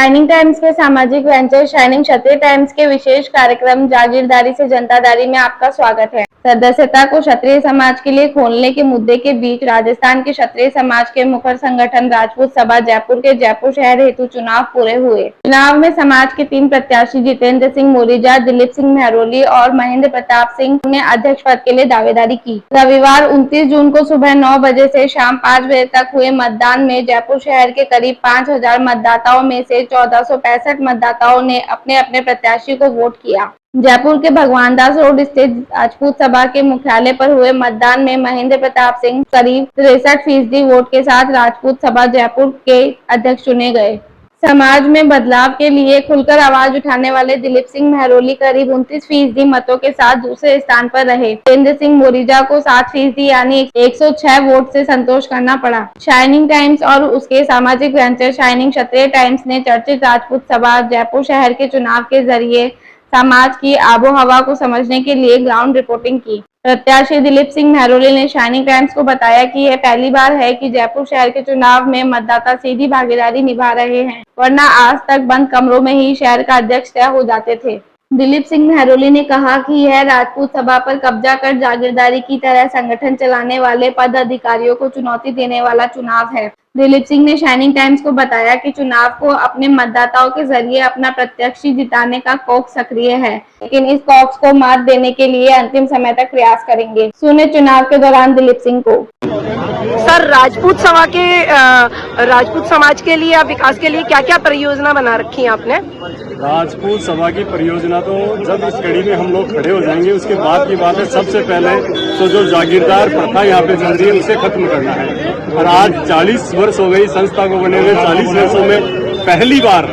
Shining times के सामाजिक venture shining क्षत्रिय times के विशेष कार्यक्रम जागीरदारी से जनतादारी में आपका स्वागत है। सदस्यता को क्षत्रिय समाज के लिए खोलने के मुद्दे के बीच राजस्थान के क्षत्रिय समाज के मुखर संगठन राजपूत सभा जयपुर के जयपुर शहर हेतु चुनाव पूरे हुए। चुनाव में समाज के 3 प्रत्याशी जितेंद्र सिंह मोरिजा, दिलीप सिंह महरौली और महेंद्र प्रताप सिंह ने अध्यक्ष पद के लिए दावेदारी की। रविवार 29 जून को सुबह 9 बजे से शाम 5 बजे तक हुए मतदान में जयपुर शहर के करीब 5000 मतदाताओं में से 1465 मतदाताओं ने अपने अपने प्रत्याशी को वोट किया। जयपुर के भगवान दास रोड स्थित राजपूत सभा के मुख्यालय पर हुए मतदान में महेंद्र प्रताप सिंह करीब 63% वोट के साथ राजपूत सभा जयपुर के अध्यक्ष चुने गए। समाज में बदलाव के लिए खुलकर आवाज उठाने वाले दिलीप सिंह महरौली करीब 29% मतों के साथ दूसरे स्थान पर रहे। जितेंद्र सिंह मोरिजा को 7% यानी 106 वोट से संतोष करना पड़ा। शाइनिंग टाइम्स और उसके सामाजिक वेंचर शाइनिंग क्षत्रिय टाइम्स ने चर्चित राजपूत सभा जयपुर शहर के चुनाव के जरिए समाज की आबोहवा को समझने के लिए ग्राउंड रिपोर्टिंग की। प्रत्याशी दिलीप सिंह महरौली ने शाइनिंग टाइम्स को बताया कि यह पहली बार है कि जयपुर शहर के चुनाव में मतदाता सीधी भागीदारी निभा रहे हैं, वरना आज तक बंद कमरों में ही शहर का अध्यक्ष तय हो जाते थे। दिलीप सिंह महरौली ने कहा कि यह राजपूत सभा पर कब्जा कर जागीरदारी की तरह संगठन चलाने वाले पद अधिकारियों को चुनौती देने वाला चुनाव है। दिलीप सिंह ने शाइनिंग टाइम्स को बताया कि चुनाव को अपने मतदाताओं के जरिए अपना प्रत्याशी जिताने का कॉक्स सक्रिय है, लेकिन इस कॉक्स को मात देने के लिए अंतिम समय तक प्रयास करेंगे। सुने चुनाव के दौरान दिलीप सिंह को। सर, राजपूत समाज के लिए या विकास के लिए क्या क्या परियोजना बना रखी है आपने? राजपूत सभा की परियोजना तो जब इस कड़ी में हम लोग खड़े हो जाएंगे उसके बाद की बात है। सबसे पहले तो जो जागीरदार प्रथा यहाँ पे चल रही है उसे खत्म करना है। और आज 40 वर्ष हो गई संस्था को बने हुए। 40 वर्षों में पहली बार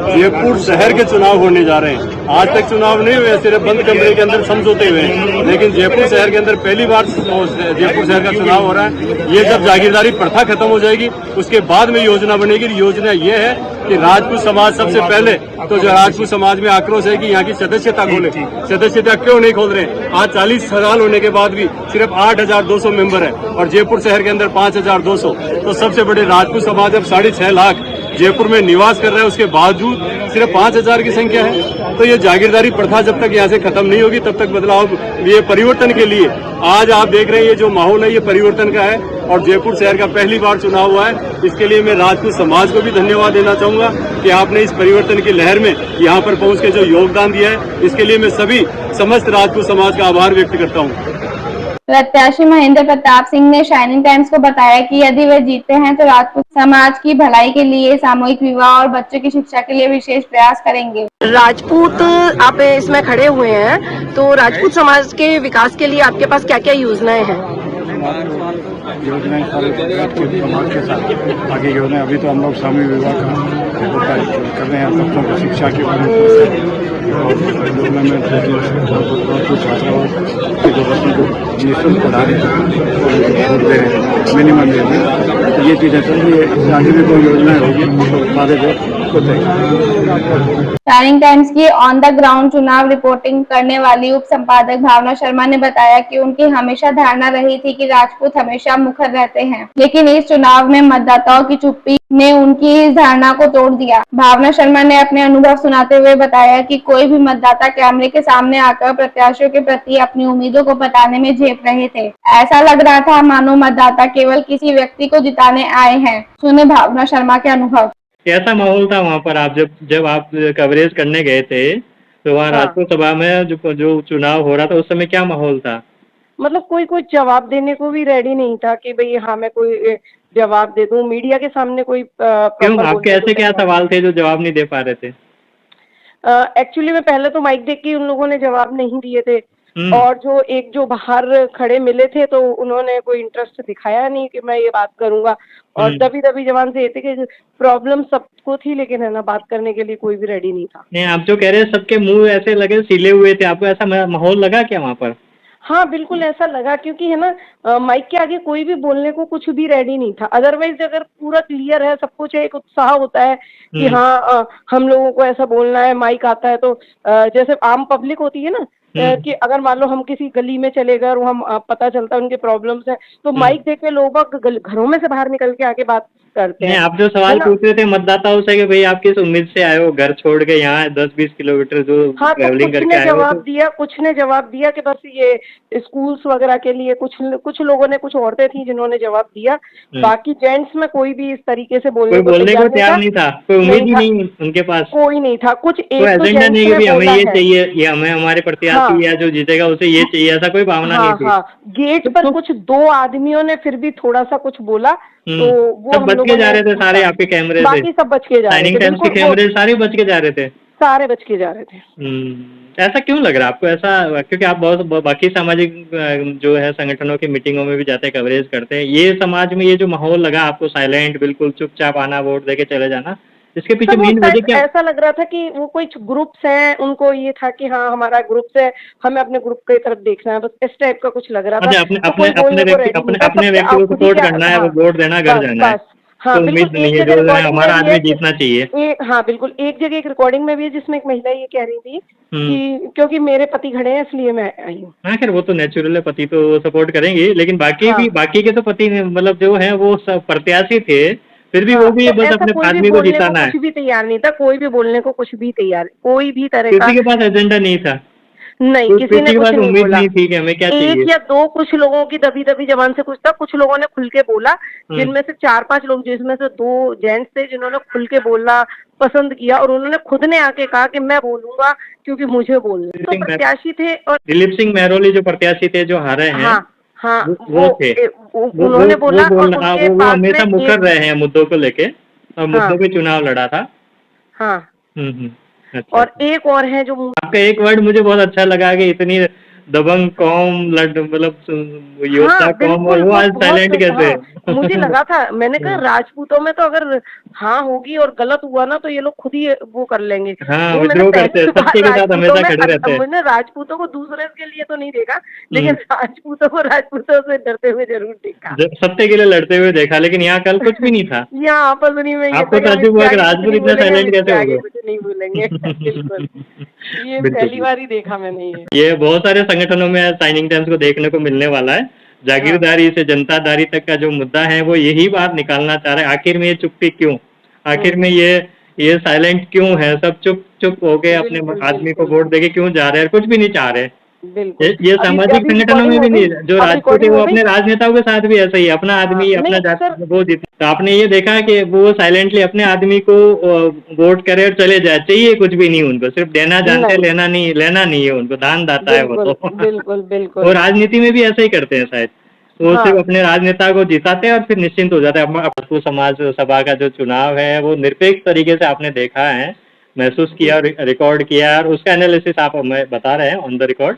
जयपुर शहर के चुनाव होने जा रहे हैं। आज तक चुनाव नहीं हुए, सिर्फ बंद कमरे के अंदर समझौते हुए, लेकिन जयपुर शहर के अंदर पहली बार जयपुर शहर का चुनाव हो रहा है। ये जब जागीरदारी प्रथा खत्म हो जाएगी उसके बाद में योजना बनेगी। योजना ये है कि राजपूत समाज सबसे पहले तो जो राजपूत समाज में आक्रोश है कि यहाँ की सदस्यता खोले। सदस्यता क्यों नहीं खोल रहे? आज 40 साल होने के बाद भी सिर्फ 8200 मेंबर है और जयपुर शहर के अंदर 5200। तो सबसे बड़े राजपूत समाज अब 6.5 लाख जयपुर में निवास कर रहे हैं, उसके बावजूद सिर्फ 5000 की संख्या है। तो ये जागीरदारी प्रथा जब तक यहाँ से खत्म नहीं होगी तब तक बदलाव, ये परिवर्तन के लिए आज आप देख रहे हैं ये जो माहौल है ये परिवर्तन का है। और जयपुर शहर का पहली बार चुनाव हुआ है, इसके लिए मैं राजपूत समाज को भी धन्यवाद देना चाहूंगा कि आपने इस परिवर्तन की लहर में यहाँ पर पहुंच के जो योगदान दिया है, इसके लिए मैं सभी समस्त राजपूत समाज का आभार व्यक्त करता हूँ। प्रत्याशी महेंद्र प्रताप सिंह ने शाइनिंग टाइम्स को बताया कि यदि वे जीतते हैं तो राजपूत समाज की भलाई के लिए, सामूहिक विवाह और बच्चों की शिक्षा के लिए विशेष प्रयास करेंगे। राजपूत आप इसमें खड़े हुए हैं, तो राजपूत समाज के विकास के लिए आपके पास क्या क्या योजनाएं हैं? योजनाएं राजपूत समाज के साथ आगे योजनाएं, अभी तो हम लोग सामूहिक विवाह का कर रहे हैं, बच्चों को शिक्षा के बारे में जो बच्चों को निःशुल्क पढ़ा रहे हैं, मिनिमम ये चीजें चल रही है। आगे भी कोई योजनाएं होगी तो सारे शाइनिंग टाइम्स की ऑन द ग्राउंड चुनाव रिपोर्टिंग करने वाली उप संपादक भावना शर्मा ने बताया कि उनकी हमेशा धारणा रही थी कि राजपूत हमेशा मुखर रहते हैं, लेकिन इस चुनाव में मतदाताओं की चुप्पी ने उनकी इस धारणा को तोड़ दिया। भावना शर्मा ने अपने अनुभव सुनाते हुए बताया कि कोई भी मतदाता कैमरे के सामने आकर प्रत्याशियों के प्रति अपनी उम्मीदों को बताने में झेप रहे थे। ऐसा लग रहा था मानो मतदाता केवल किसी व्यक्ति को जिताने आए हैं। सुने भावना शर्मा के अनुभव। कैसा माहौल था वहाँ पर? आप जब आप कवरेज करने गए थे तो वहाँ राजपूत सभा में जो चुनाव हो रहा था उस समय क्या माहौल था? मतलब कोई जवाब देने को भी रेडी नहीं था कि भाई हाँ मैं कोई जवाब दे दूं। मीडिया के सामने कोई क्यों, आपके ऐसे क्या सवाल थे जो जवाब नहीं दे पा रहे थे? एक्चुअली में पहले तो माइक देख के उन लोगों ने जवाब नहीं दिए थे और जो बाहर खड़े मिले थे तो उन्होंने कोई इंटरेस्ट दिखाया नहीं कि मैं ये बात करूंगा। और दबी जबान से ये थे कि प्रॉब्लम सबको थी, लेकिन है ना बात करने के लिए कोई भी रेडी नहीं था। नहीं, आप जो कह रहे हैं सबके मुंह ऐसे लगे सीले हुए थे, आपको ऐसा माहौल लगा क्या वहाँ पर? हाँ बिल्कुल ऐसा लगा, क्योंकि है ना माइक के आगे कोई भी बोलने को कुछ भी रेडी नहीं था। अदरवाइज अगर पूरा क्लियर है, सब कुछ एक उत्साह होता है कि हाँ हम लोगों को ऐसा बोलना है, माइक आता है तो जैसे आम पब्लिक होती है ना कि अगर मान लो हम किसी गली में चले गए और हम पता चलता है उनके प्रॉब्लम्स है तो माइक देख के लोग घरों में से बाहर निकल के आके बात करते नहीं, हैं। आप जो सवाल है ना? पूछ रहे थे मतदाताओं से कि भाई आप किस उम्मीद से आए हो, घर छोड़ के यहाँ 10-20 किलोमीटर जो हाँ, तो ट्रैवलिंग कुछ करके ने आए हो, जवाब तो दिया, कुछ ने जवाब दिया कि बस ये स्कूल्स वगैरह के लिए, कुछ लोगों ने, कुछ औरतें थी जिन्होंने जवाब दिया। बाकी जेंट्स में कोई भी इस तरीके से कोई बोलने को बोलने को तैयार तैयार नहीं था, कोई उम्मीद ही नहीं उनके पास, कोई नहीं था। कुछ कोई एक दो एजेंडा नहीं जेंट्स कि ने भाई हमें बोला ये है। चाहिए, ये हमें हमारे प्रत्याशी हाँ। या जो जीतेगा उसे ये चाहिए, ऐसा कोई भावना नहीं हाँ थी। हाँ, गेट पर कुछ 2 आदमियों ने फिर भी थोड़ा सा कुछ बोला, तो वो सब हम बच के लोगों जा ने रहे थे सारे पूछा। आपके कैमरे से, बाकी सब बच के जा रहे शाइनिंग थे, टाइम्स के बिल्कुल, वो कैमरे सारे बच के जा रहे थे। सारे बच के जा रहे थे। ऐसा क्यों लग रहा है आपको? ऐसा क्योंकि आप बहुत बाकी सामाजिक जो है संगठनों की मीटिंगों में भी जाते हैं, कवरेज करते हैं, ये समाज में ये जो माहौल लगा आपको, साइलेंट, बिल्कुल चुपचाप आना, वोट देके चले जाना, इसके पीछे सर वो मेन वजह शायद क्या? ऐसा लग रहा था कि वो कुछ ग्रुप्स हैं, उनको ये था कि हाँ हमारा ग्रुप्स है, हमें अपने ग्रुप की तरफ देखना है, बस इस टाइप का कुछ लग रहा था। अच्छा, अपने तो अपने कोई अपने बोलने को व्यक्ति रेडी अपने नहीं था, अपने सब व्यक्ति को खुद ही सपोर्ट क्या, करना है, वो हाँ, वोट देना, घर बस जाना है, बस, हाँ तो बिल्कुल। उम्मीद नहीं एक है जगह जो रिकॉर्डिंग हमारा में भी आदमी है जीतना चाहिए। हाँ बिल्कुल, एक जगह एक रिकॉर्डिंग में भी है जिसमें एक महिला ये कह रही थी हम्म। कि क्योंकि मेरे पति खड़े हैं इसलिए मैं आई हूँ। हाँ, खैर वो तो नेचुरल है, पति तो सपोर्ट करेंगे, लेकिन हाँ बाकी के तो पति मतलब जो है वो सब प्रत्याशी थे, फिर भी हाँ, वो भी तो बस ऐसा अपने कोई भी आदमी को बोलने को जिताना है, कुछ भी तैयार नहीं था, कोई भी बोलने को कुछ भी तैयार, कोई भी तरह का किसी के पास एजेंडा नहीं था, नहीं, तो किसी ने किसी के कुछ पास नहीं उम्मीद बोला। नहीं थी कि हमें क्या एक चाहिए। या दो कुछ लोगों की दबी दबी जबान से कुछ था, कुछ लोगों ने खुल के बोला, जिनमें से 4-5 लोग, जिसमें से 2 जेंट्स थे जिन्होंने खुल के बोलना पसंद किया, और उन्होंने खुद ने आके कहा कि मैं बोलूंगा क्योंकि मुझे बोलना है। तो प्रत्याशी थे, और दिलीप सिंह मेहरोली जो प्रत्याशी थे जो हारे हैं, हाँ हाँ, वो थे, उन्होंने बोला, और उनके वो पास हमेशा में मुकर रहे हैं मुद्दों को लेके, और हाँ मुद्दों पे चुनाव लड़ा था। हाँ, अच्छा, और एक और है जो आपका एक वर्ड मुझे बहुत अच्छा लगा कि इतनी दबंग कौम, मतलब योद्धा हाँ कौम, और बिल्कुल, वो आज बहुत साइलेंट कैसे? हाँ, मुझे लगा था, मैंने कहा राजपूतों में तो अगर हाँ होगी और गलत हुआ ना तो ये लोग खुद ही वो कर लेंगे। हाँ, वो मैंने विद्रोह करते हैं, पहली बार सत्य के साथ राजपूतों हमेशा में, खड़े रहते हैं। मैंने राजपूतों को दूसरे के लिए तो नहीं देखा, लेकिन राजपूतों को राजपूतों से डरते हुए जरूर देखा। सत्य के लिए लड़ते हुए देखा, लेकिन यहाँ कल कुछ भी नहीं था। यहाँ आपस में ये आपको था कि हम ताज्जुब हुआ इसके कि आगे कुछ राजपूत नहीं इतना बोलेंगे, हम साइलेंट इसके कैसे हो आगे गए? कुछ नहीं बोलेंगे। बिल्कुल, ये बिल्कुल। पहली बार ही देखा मैंने ये। ये बहुत सारे संगठनों में साइनिंग टाइम्स को देखने को मिलने वाला है। जागीरदारी से जनतादारी तक का जो मुद्दा है वो यही बात निकालना चाह रहे हैं। आखिर में ये चुप्पी क्यों, आखिर में ये साइलेंट क्यों है? सब चुप चुप हो गए, अपने आदमी को वोट देके क्यों जा रहे हैं, कुछ भी नहीं चाह रहे। ये सामाजिक संगठनों में भी नहीं, जो राजपूत है वो अपने राजनेताओं के साथ भी ऐसा ही, अपना आदमी अपना जाति वो जीते। तो आपने ये देखा कि वो साइलेंटली अपने आदमी को वोट करे और चले जाए, चाहिए कुछ भी नहीं उनको, सिर्फ देना जानते, लेना नहीं है उनको, दान दाता है वो तो। बिल्कुल बिल्कुल, वो राजनीति में भी ऐसा ही करते हैं शायद, वो सिर्फ अपने राजनेता को जिताते हैं और फिर निश्चिंत हो जाते हैं। अब समाज सभा का जो चुनाव है वो निरपेक्ष तरीके से आपने देखा है, महसूस किया, रिकॉर्ड किया, और उसका एनालिसिस आप हमें बता रहे हैं ऑन द रिकॉर्ड।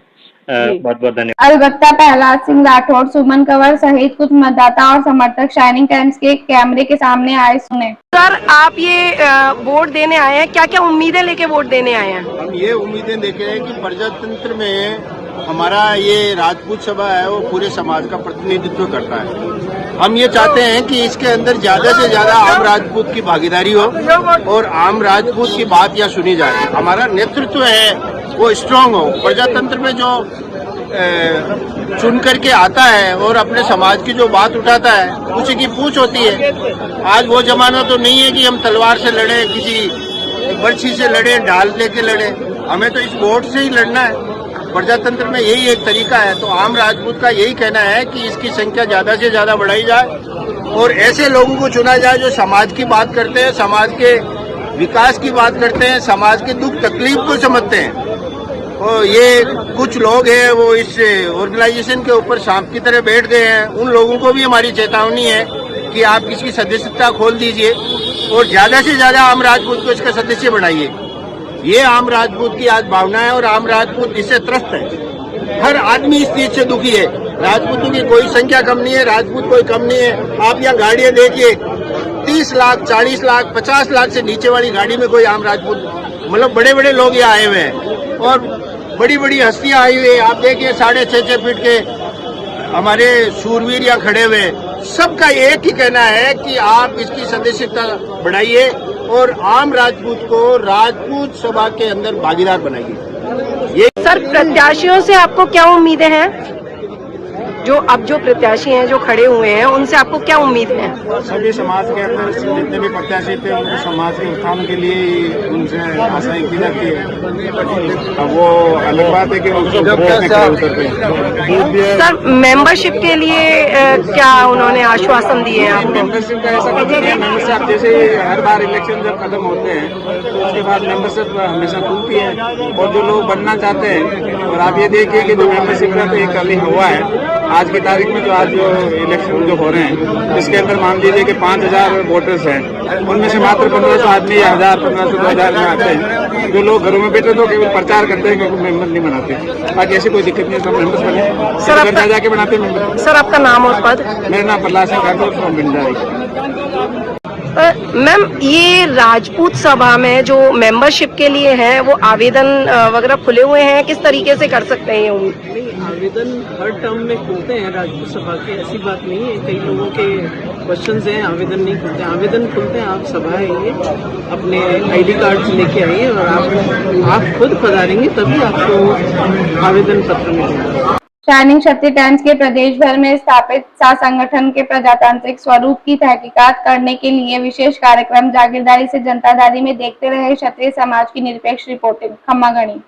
बहुत बहुत धन्यवाद। अलबत्ता प्रहलाद सिंह राठौड़, सुमन कंवर सहित कुछ मतदाता और समर्थक शाइनिंग टाइम्स के कैमरे के सामने आए, सुने। सर आप ये वोट देने आए हैं, क्या क्या उम्मीदें लेके वोट देने आए हैं? हम ये उम्मीदें देखे हैं कि प्रजातंत्र में हमारा ये राजपूत सभा है वो पूरे समाज का प्रतिनिधित्व करता है। हम ये चाहते हैं कि इसके अंदर ज्यादा से ज्यादा आम राजपूत की भागीदारी हो और आम राजपूत की बात यहाँ सुनी जाए। हमारा नेतृत्व है वो स्ट्रांग हो। प्रजातंत्र में जो चुन करके आता है और अपने समाज की जो बात उठाता है उसी की पूछ होती है। आज वो जमाना तो नहीं है कि हम तलवार से लड़े, किसी बर्छी से लड़े, ढाल लेके लड़े। हमें तो इस वोट से ही लड़ना है। प्रजातंत्र में यही एक तरीका है। तो आम राजपूत का यही कहना है कि इसकी संख्या ज्यादा से ज्यादा बढ़ाई जाए और ऐसे लोगों को चुना जाए जो समाज की बात करते हैं, समाज के विकास की बात करते हैं, समाज के दुख तकलीफ को समझते हैं। और ये कुछ लोग हैं वो इस ऑर्गेनाइजेशन के ऊपर सांप की तरह बैठ गए हैं। उन लोगों को भी हमारी चेतावनी है कि आप इसकी सदस्यता खोल दीजिए और ज्यादा से ज्यादा आम राजपूत को इसका सदस्य बनाइए। ये आम राजपूत की आज भावना है और आम राजपूत इससे त्रस्त है। हर आदमी इस चीज से दुखी है। राजपूतों की कोई संख्या कम नहीं है, राजपूत कोई कम नहीं है। आप यहाँ गाड़ियां देखिए, 30 लाख, 40 लाख, 50 लाख से नीचे वाली गाड़ी में कोई आम राजपूत, मतलब बड़े बड़े लोग यहाँ आए हुए हैं और बड़ी बड़ी हस्तियां आई हुई है। आप देखिए 6.5 फीट के हमारे शूरवीर यहाँ खड़े हुए हैं। सबका एक ही कहना है कि आप इसकी सदस्यता बढ़ाइए और आम राजपूत को राजपूत सभा के अंदर भागीदार बनाइए। ये सर प्रत्याशियों से आपको क्या उम्मीदें हैं? जो अब जो प्रत्याशी हैं जो खड़े हुए हैं उनसे आपको क्या उम्मीद है? सभी समाज के अंदर जितने भी प्रत्याशी थे उनको समाज के उत्थान के लिए ही उनसे आशाएं की जाती है। अब वो अलग बात है कि उनको उतरते हैं। सर, मेंबरशिप के लिए क्या उन्होंने आश्वासन दिए हैं आपको? मेंबरशिप का ऐसा कुछ नहीं है। मेंबरशिप जैसे हर बार इलेक्शन जब खत्म होते हैं तो उसके बाद मेंबरशिप हमेशा खुलती है और जो लोग बनना चाहते हैं, और आप ये देखिए कि जो मेंबरशिप का तो एक अभी हुआ है आज की तारीख में, जो आज जो इलेक्शन जो हो रहे हैं इसके अंदर मान लीजिए कि 5000 वोटर्स हैं, उनमें से मात्र 1500 आदमी 1000, 1500, 2000 में आते हैं। जो लोग घरों में बैठे तो केवल प्रचार करते हैं क्योंकि मेंबर नहीं बनाते। बाकी ऐसी कोई दिक्कत नहीं है, सब मेंबर्स बने सर, घर जाके बनाते हैं मेंबर। सर, आपका नाम और पद? मेरा नाम प्रहलाद सिंह ठाकुर फ्रॉम भिंडारी। मैम, ये राजपूत सभा में जो मेंबरशिप के लिए है वो आवेदन वगैरह खुले हुए हैं, किस तरीके से कर सकते हैं ये? नहीं, आवेदन हर टर्म में खुलते हैं राजपूत सभा के, ऐसी बात नहीं है। कई लोगों के क्वेश्चंस हैं, आवेदन नहीं खुलते। आवेदन खुलते हैं, आप सभा आइए, अपने आईडी कार्ड लेके आइए और आप खुद पधारेंगे तभी आपको आवेदन पत्र मिलेगा। शाइनिंग क्षत्रिय टाइम्स के प्रदेश भर में स्थापित सा संगठन के प्रजातांत्रिक स्वरूप की तहकीकात करने के लिए विशेष कार्यक्रम जागीरदारी से जनतादारी में देखते रहे क्षत्रिय समाज की निरपेक्ष रिपोर्टिंग। खम्मा गणी।